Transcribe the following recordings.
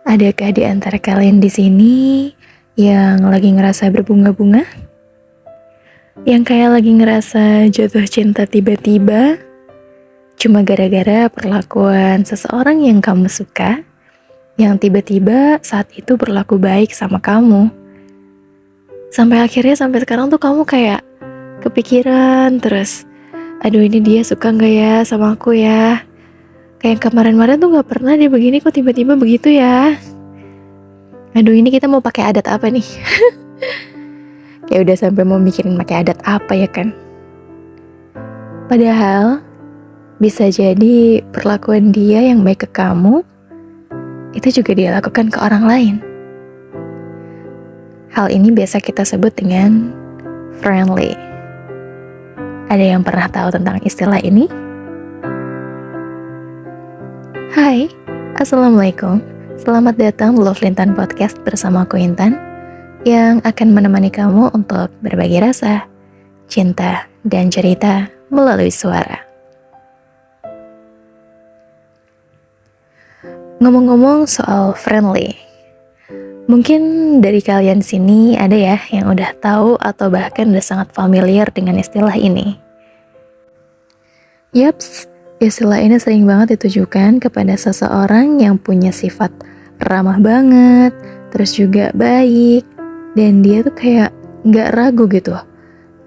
Adakah di antara kalian di sini yang lagi ngerasa berbunga-bunga? Yang kayak lagi ngerasa jatuh cinta tiba-tiba? Cuma gara-gara perlakuan seseorang yang kamu suka, yang tiba-tiba saat itu berlaku baik sama kamu. Sampai akhirnya sampai sekarang tuh kamu kayak kepikiran terus, aduh ini dia suka gak ya sama aku ya? Kayak kemarin-kemarin tuh gak pernah dia begini, kok tiba-tiba begitu ya? Aduh ini kita mau pakai adat apa nih? Kayak udah sampai mau mikirin pakai adat apa ya kan? Padahal bisa jadi perlakuan dia yang baik ke kamu itu juga dia lakukan ke orang lain. Hal ini biasa kita sebut dengan friendly. Ada yang pernah tahu tentang istilah ini? Hai, Assalamualaikum. Selamat datang di Love Lintan Podcast bersama aku Intan yang akan menemani kamu untuk berbagi rasa, cinta, dan cerita melalui suara. Ngomong-ngomong soal friendly, mungkin dari kalian sini ada ya yang udah tahu atau bahkan udah sangat familiar dengan istilah ini. Yaps, istilah ini sering banget ditujukan kepada seseorang yang punya sifat ramah banget, terus juga baik, dan dia tuh kayak gak ragu gitu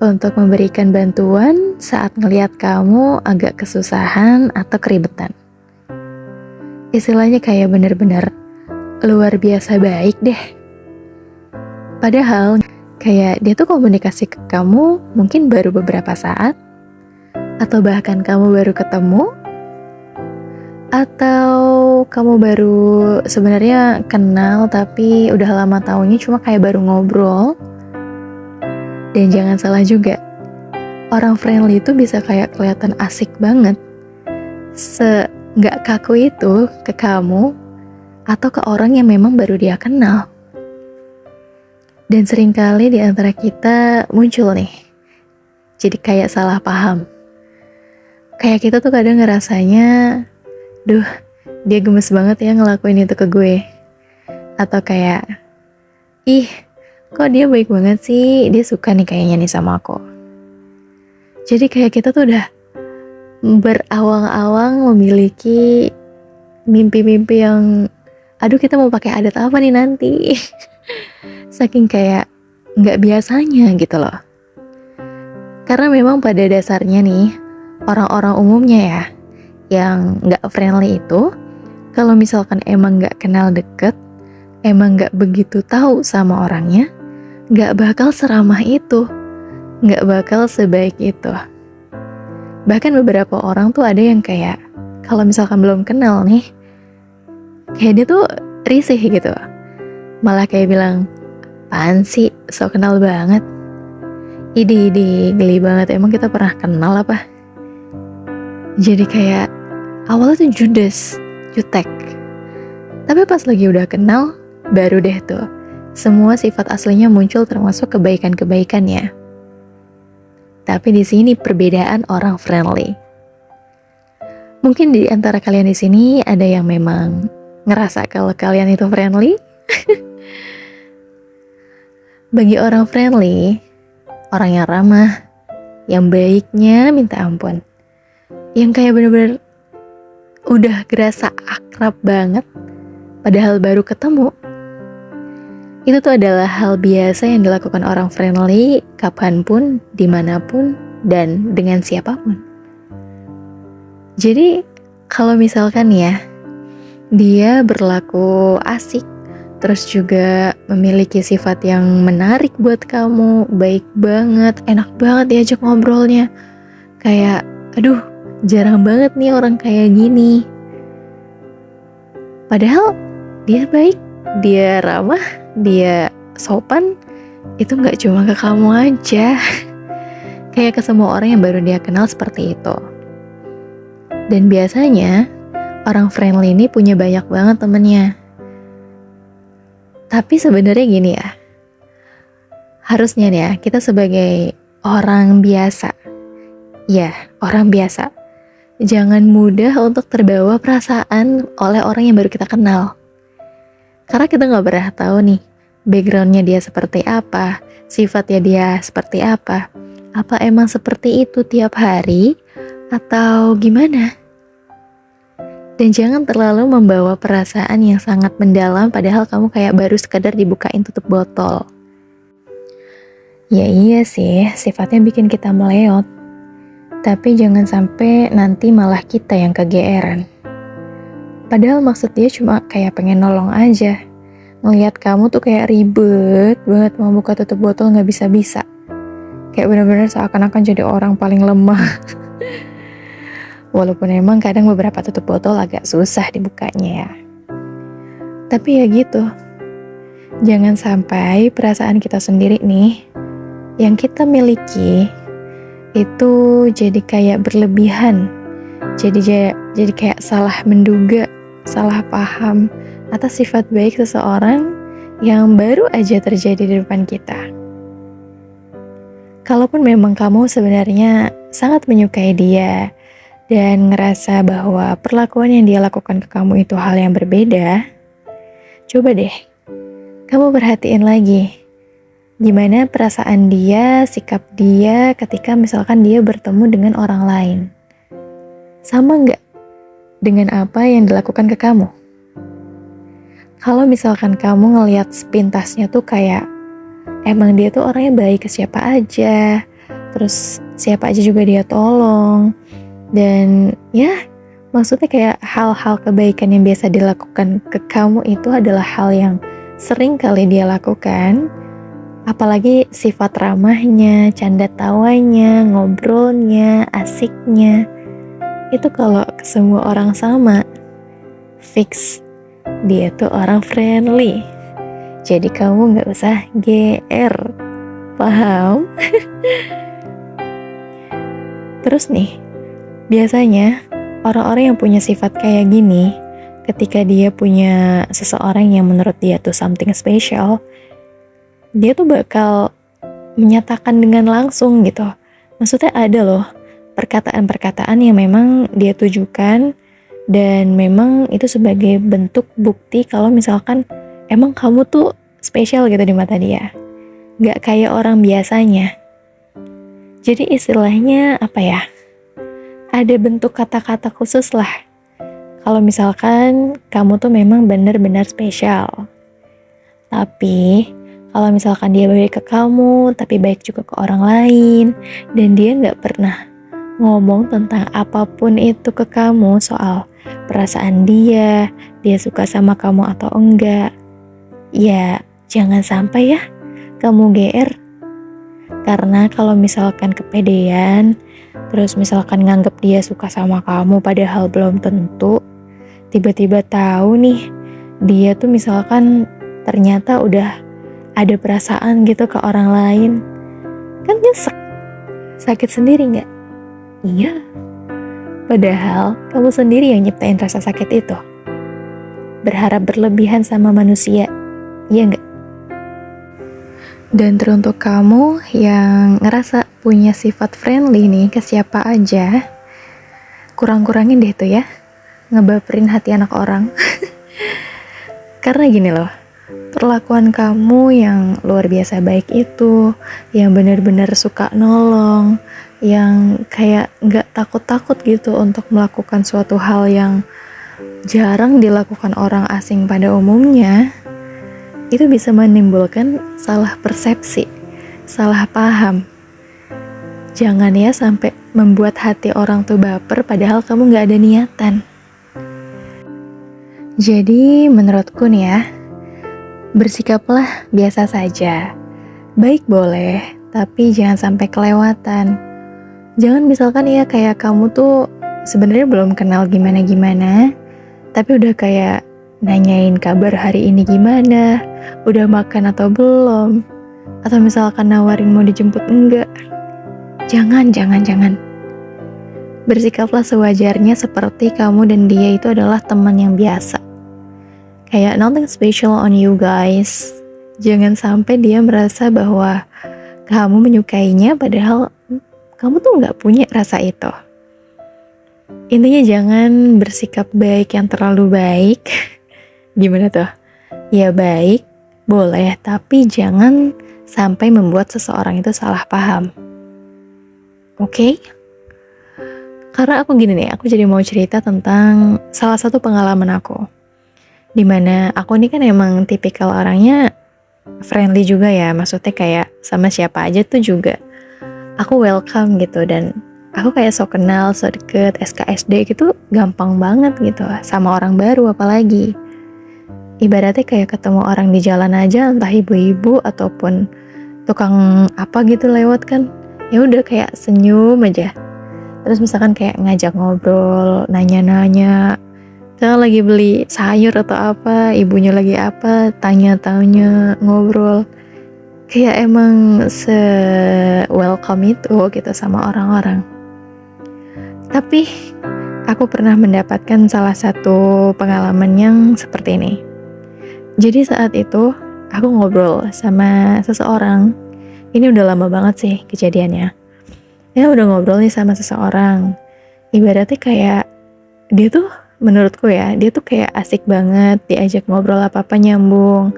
untuk memberikan bantuan saat ngelihat kamu agak kesusahan atau keribetan. Istilahnya kayak bener-bener luar biasa baik deh. Padahal kayak dia tuh komunikasi ke kamu mungkin baru beberapa saat, atau bahkan kamu baru ketemu, atau kamu baru sebenarnya kenal tapi udah lama taunya cuma kayak baru ngobrol. Dan jangan salah juga, orang friendly itu bisa kayak kelihatan asik banget nggak kaku itu ke kamu atau ke orang yang memang baru dia kenal. Dan seringkali di antara kita muncul nih, jadi kayak salah paham. Kayak kita tuh kadang ngerasanya, duh dia gemes banget ya ngelakuin itu ke gue. Atau kayak, ih kok dia baik banget sih, dia suka nih kayaknya nih sama aku. Jadi kayak kita tuh udah berawang-awang memiliki mimpi-mimpi yang, aduh kita mau pakai adat apa nih nanti. Saking kayak gak biasanya gitu loh. Karena memang pada dasarnya nih, orang-orang umumnya ya, yang gak friendly itu, kalau misalkan emang gak kenal deket, emang gak begitu tahu sama orangnya, gak bakal seramah itu, gak bakal sebaik itu. Bahkan beberapa orang tuh ada yang kayak, kalau misalkan belum kenal nih, kayak dia tuh risih gitu. Malah kayak bilang, apaan sih, so kenal banget. Idi, geli banget, emang kita pernah kenal apa? Jadi kayak awalnya tuh jutek. Tapi pas lagi udah kenal, baru deh tuh semua sifat aslinya muncul termasuk kebaikan-kebaikannya. Tapi di sini perbedaan orang friendly. Mungkin di antara kalian di sini ada yang memang ngerasa kalau kalian itu friendly. Bagi orang friendly, orang yang ramah, yang baiknya minta ampun, yang kayak bener-bener udah gerasa akrab banget, padahal baru ketemu. Itu tuh adalah hal biasa yang dilakukan orang friendly kapanpun, dimanapun, dan dengan siapapun. Jadi kalau misalkan ya, dia berlaku asik, terus juga memiliki sifat yang menarik buat kamu, baik banget, enak banget diajak ngobrolnya. Kayak, aduh jarang banget nih orang kayak gini. Padahal dia baik, dia ramah, dia sopan, itu gak cuma ke kamu aja. Kayak ke semua orang yang baru dia kenal seperti itu. Dan biasanya orang friendly ini punya banyak banget temennya. Tapi sebenarnya gini ya, harusnya nih ya kita sebagai orang biasa, ya orang biasa, jangan mudah untuk terbawa perasaan oleh orang yang baru kita kenal. Karena kita nggak pernah tahu nih, backgroundnya dia seperti apa, sifatnya dia seperti apa. Apa emang seperti itu tiap hari, atau gimana? Dan jangan terlalu membawa perasaan yang sangat mendalam padahal kamu kayak baru sekadar dibukain tutup botol. Ya iya sih, sifatnya bikin kita meleot. Tapi jangan sampai nanti malah kita yang kegeeran. Padahal maksud dia cuma kayak pengen nolong aja. Ngelihat kamu tuh kayak ribet banget mau buka tutup botol gak bisa-bisa. Kayak bener-bener seakan-akan jadi orang paling lemah. Walaupun emang kadang beberapa tutup botol agak susah dibukanya ya. Tapi ya gitu. Jangan sampai perasaan kita sendiri nih, yang kita miliki, itu jadi kayak berlebihan. Jadi kayak salah menduga, salah paham atas sifat baik seseorang yang baru aja terjadi di depan kita. Kalaupun memang kamu sebenarnya sangat menyukai dia dan ngerasa bahwa perlakuan yang dia lakukan ke kamu itu hal yang berbeda, coba deh kamu perhatiin lagi gimana perasaan dia, sikap dia ketika misalkan dia bertemu dengan orang lain. Sama nggak dengan apa yang dilakukan ke kamu? Kalau misalkan kamu ngelihat sepintasnya tuh kayak emang dia tuh orangnya baik ke siapa aja, terus siapa aja juga dia tolong, dan ya maksudnya kayak hal-hal kebaikan yang biasa dilakukan ke kamu itu adalah hal yang sering kali dia lakukan. Apalagi sifat ramahnya, canda tawanya, ngobrolnya, asiknya, itu kalau ke semua orang sama, fix dia tuh orang friendly. Jadi kamu gak usah GR, paham? Terus nih, biasanya orang-orang yang punya sifat kayak gini, ketika dia punya seseorang yang menurut dia tuh something special, dia tuh bakal menyatakan dengan langsung gitu. Maksudnya ada loh perkataan-perkataan yang memang dia tujukan dan memang itu sebagai bentuk bukti kalau misalkan emang kamu tuh spesial gitu di mata dia. Gak kayak orang biasanya. Jadi istilahnya apa ya? Ada bentuk kata-kata khusus lah. Kalau misalkan kamu tuh memang benar-benar spesial. Tapi kalau misalkan dia baik ke kamu, tapi baik juga ke orang lain, dan dia gak pernah ngomong tentang apapun itu ke kamu soal perasaan dia suka sama kamu atau enggak, ya jangan sampai ya kamu GR. Karena kalau misalkan kepedean, terus misalkan nganggep dia suka sama kamu padahal belum tentu, tiba-tiba tahu nih dia tuh misalkan ternyata udah ada perasaan gitu ke orang lain, kan nyesek, sakit sendiri nggak? Iya, padahal kamu sendiri yang nyiptain rasa sakit itu. Berharap berlebihan sama manusia, iya nggak? Dan teruntuk kamu yang ngerasa punya sifat friendly nih ke siapa aja, kurang-kurangin deh tuh ya, ngebaperin hati anak orang. Karena gini loh, perlakuan kamu yang luar biasa baik itu, yang benar-benar suka nolong, yang kayak gak takut-takut gitu untuk melakukan suatu hal yang jarang dilakukan orang asing pada umumnya, itu bisa menimbulkan salah persepsi, salah paham. Jangan ya sampai membuat hati orang tuh baper padahal kamu gak ada niatan. Jadi menurutku nih ya, bersikaplah biasa saja. Baik boleh, tapi jangan sampai kelewatan. Jangan misalkan ya kayak kamu tuh sebenarnya belum kenal gimana-gimana, tapi udah kayak nanyain kabar hari ini gimana, udah makan atau belum, atau misalkan nawarin mau dijemput enggak. Jangan. Bersikaplah sewajarnya seperti kamu dan dia itu adalah teman yang biasa. Kayak nothing special on you guys. Jangan sampai dia merasa bahwa kamu menyukainya padahal kamu tuh gak punya rasa itu. Intinya jangan bersikap baik yang terlalu baik. Gimana tuh? Ya baik, boleh, tapi jangan sampai membuat seseorang itu salah paham. Oke? Karena aku gini nih, aku jadi mau cerita tentang salah satu pengalaman aku. Dimana aku ini kan emang tipikal orangnya friendly juga ya, maksudnya kayak sama siapa aja tuh juga aku welcome gitu, dan aku kayak so kenal, so deket, SKSD gitu gampang banget gitu sama orang baru apalagi. Ibaratnya kayak ketemu orang di jalan aja, entah ibu-ibu ataupun tukang apa gitu lewat kan, ya udah kayak senyum aja. Terus misalkan kayak ngajak ngobrol, nanya-nanya, kita lagi beli sayur atau apa, ibunya lagi apa, tanya-tanya, ngobrol. Kayak emang se-welcome itu gitu sama orang-orang. Tapi aku pernah mendapatkan salah satu pengalaman yang seperti ini. Jadi saat itu aku ngobrol sama seseorang. Ini udah lama banget sih kejadiannya. Ya udah ngobrol nih sama seseorang. Ibaratnya kayak dia tuh menurutku ya, dia tuh kayak asik banget, diajak ngobrol apa-apa nyambung,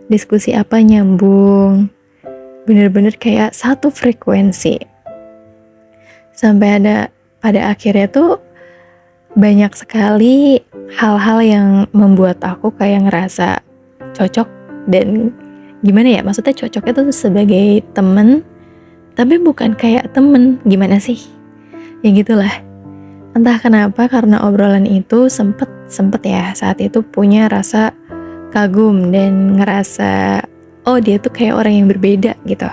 diskusi apa nyambung. Bener-bener kayak satu frekuensi. Sampai ada pada akhirnya tuh banyak sekali hal-hal yang membuat aku kayak ngerasa cocok, dan gimana ya, maksudnya cocoknya tuh sebagai temen, tapi bukan kayak temen, gimana sih? Ya gitulah. Entah kenapa karena obrolan itu sempet ya saat itu punya rasa kagum dan ngerasa oh dia tuh kayak orang yang berbeda gitu.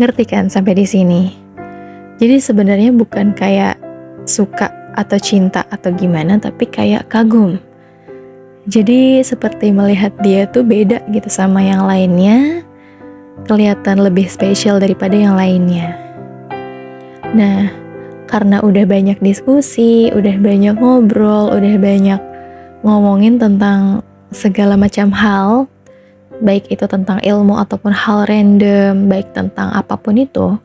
Ngerti kan sampai di sini? Jadi sebenarnya bukan kayak suka atau cinta atau gimana, tapi kayak kagum. Jadi seperti melihat dia tuh beda gitu sama yang lainnya, kelihatan lebih spesial daripada yang lainnya. Nah, karena udah banyak diskusi, udah banyak ngobrol, udah banyak ngomongin tentang segala macam hal, baik itu tentang ilmu ataupun hal random, baik tentang apapun itu,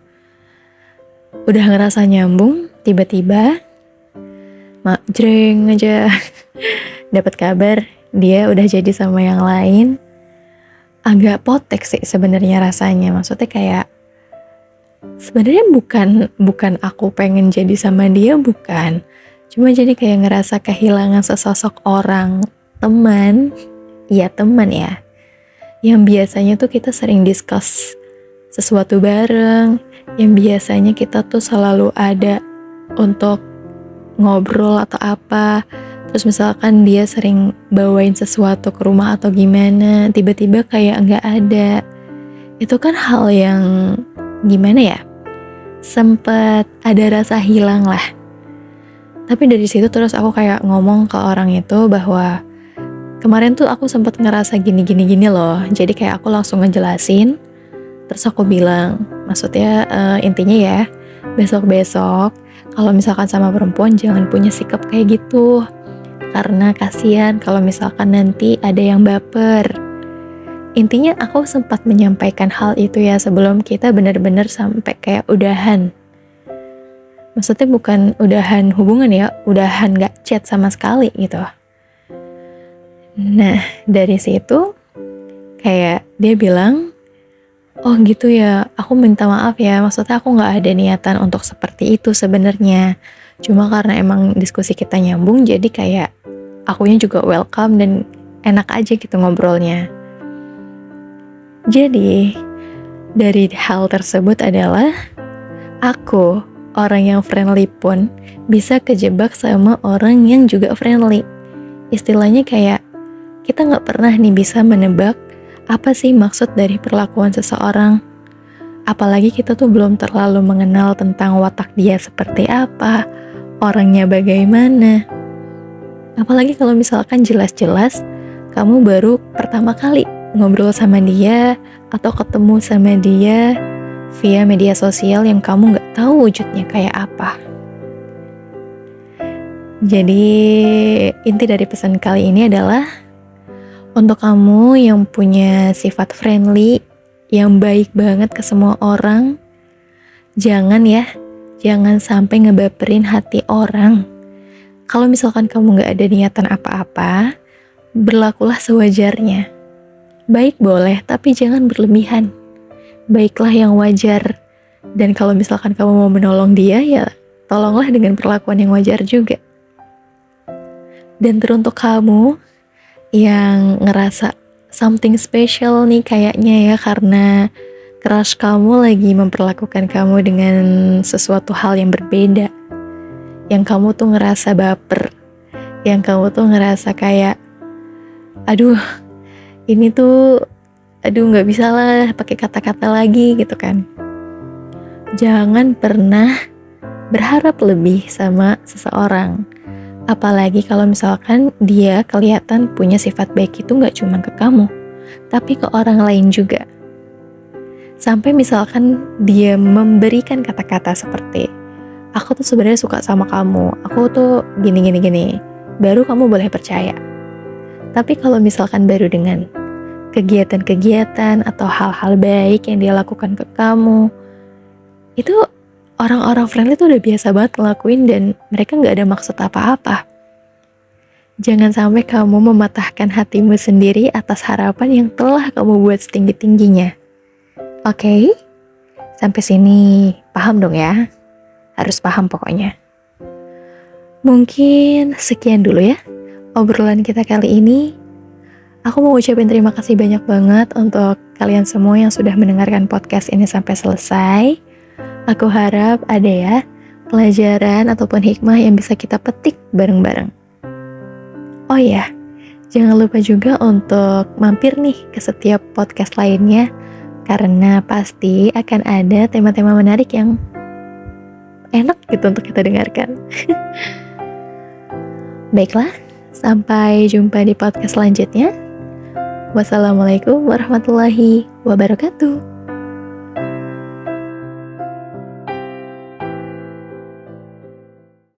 udah ngerasa nyambung, tiba-tiba jreng aja dapat kabar dia udah jadi sama yang lain. Agak potek sih sebenarnya rasanya, maksudnya kayak sebenarnya bukan aku pengen jadi sama dia, bukan, cuma jadi kayak ngerasa kehilangan sesosok orang, teman ya, yang biasanya tuh kita sering discuss sesuatu bareng, yang biasanya kita tuh selalu ada untuk ngobrol atau apa. Terus misalkan dia sering bawain sesuatu ke rumah atau gimana, tiba-tiba kayak nggak ada. Itu kan hal yang gimana ya, sempet ada rasa hilang lah. Tapi dari situ terus aku kayak ngomong ke orang itu bahwa kemarin tuh aku sempet ngerasa gini loh. Jadi kayak aku langsung ngejelasin. Terus aku bilang, maksudnya intinya ya, besok-besok kalau misalkan sama perempuan jangan punya sikap kayak gitu. Karena kasihan kalau misalkan nanti ada yang baper. Intinya aku sempat menyampaikan hal itu ya sebelum kita benar-benar sampai kayak udahan. Maksudnya bukan udahan hubungan ya, udahan gak chat sama sekali gitu. Nah, dari situ kayak dia bilang, oh gitu ya, aku minta maaf ya, maksudnya aku gak ada niatan untuk seperti itu sebenarnya. Cuma karena emang diskusi kita nyambung, jadi kayak akunya juga welcome dan enak aja gitu ngobrolnya. Jadi, dari hal tersebut adalah aku, orang yang friendly pun bisa kejebak sama orang yang juga friendly. Istilahnya kayak kita gak pernah nih bisa menebak apa sih maksud dari perlakuan seseorang. Apalagi kita tuh belum terlalu mengenal tentang watak dia seperti apa, orangnya bagaimana. Apalagi kalau misalkan jelas-jelas kamu baru pertama kali ngobrol sama dia atau ketemu sama dia via media sosial yang kamu gak tahu wujudnya kayak apa. Jadi inti dari pesan kali ini adalah untuk kamu yang punya sifat friendly, yang baik banget ke semua orang, jangan sampai ngebaperin hati orang. Kalau misalkan kamu gak ada niatan apa-apa, berlakulah sewajarnya. Baik boleh, tapi jangan berlebihan. Baiklah yang wajar. Dan kalau misalkan kamu mau menolong dia, ya tolonglah dengan perlakuan yang wajar juga. Dan teruntuk kamu yang ngerasa something special nih kayaknya ya, karena crush kamu lagi memperlakukan kamu dengan sesuatu hal yang berbeda. Yang kamu tuh ngerasa baper. Yang kamu tuh ngerasa kayak, aduh ini tuh, aduh gak bisa lah pakai kata-kata lagi gitu kan. Jangan pernah berharap lebih sama seseorang. Apalagi kalau misalkan dia kelihatan punya sifat baik itu gak cuma ke kamu, tapi ke orang lain juga. Sampai misalkan dia memberikan kata-kata seperti, aku tuh sebenarnya suka sama kamu, aku tuh gini, baru kamu boleh percaya. Tapi kalau misalkan baru dengan kegiatan-kegiatan atau hal-hal baik yang dia lakukan ke kamu, itu orang-orang friendly tuh udah biasa banget ngelakuin dan mereka gak ada maksud apa-apa. Jangan sampai kamu mematahkan hatimu sendiri atas harapan yang telah kamu buat setinggi-tingginya. Oke? Sampai sini paham dong ya? Harus paham pokoknya. Mungkin sekian dulu ya obrolan kita kali ini. Aku mau ucapin terima kasih banyak banget untuk kalian semua yang sudah mendengarkan podcast ini sampai selesai. Aku harap ada ya pelajaran ataupun hikmah yang bisa kita petik bareng-bareng. Oh iya, jangan lupa juga untuk mampir nih ke setiap podcast lainnya, karena pasti akan ada tema-tema menarik yang enak gitu untuk kita dengarkan. Baiklah, sampai jumpa di podcast selanjutnya. Wassalamualaikum warahmatullahi wabarakatuh.